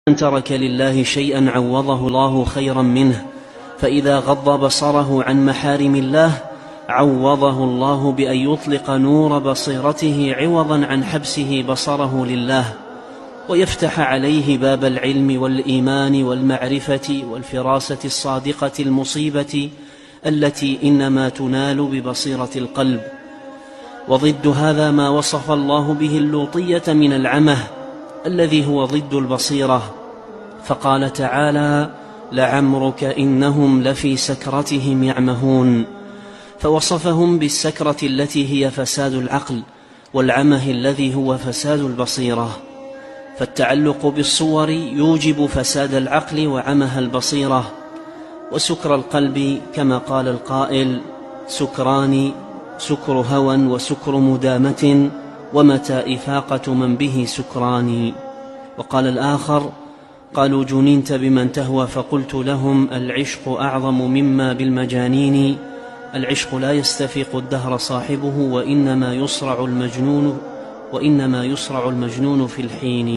من ترك لله شيئا عوضه الله خيرا منه، فإذا غض بصره عن محارم الله عوضه الله بأن يطلق نور بصيرته عوضا عن حبسه بصره لله، ويفتح عليه باب العلم والإيمان والمعرفة والفراسة الصادقة المصيبة التي إنما تنال ببصيرة القلب. وضد هذا ما وصف الله به اللوطية من العمى الذي هو ضد البصيرة، فقال تعالى: لعمرك إنهم لفي سكرتهم يعمهون، فوصفهم بالسكرة التي هي فساد العقل، والعمه الذي هو فساد البصيرة. فالتعلق بالصور يوجب فساد العقل وعمه البصيرة، وسكر القلب كما قال القائل: سكران، سكر هوى وسكر مدامة، ومتى إفاقة من به سكران. وقال الآخر: قالوا جننت بمن تهوى، فقلت لهم: العشق أعظم مما بالمجانين، العشق لا يستفيق الدهر صاحبه، وإنما يصرع المجنون في الحين.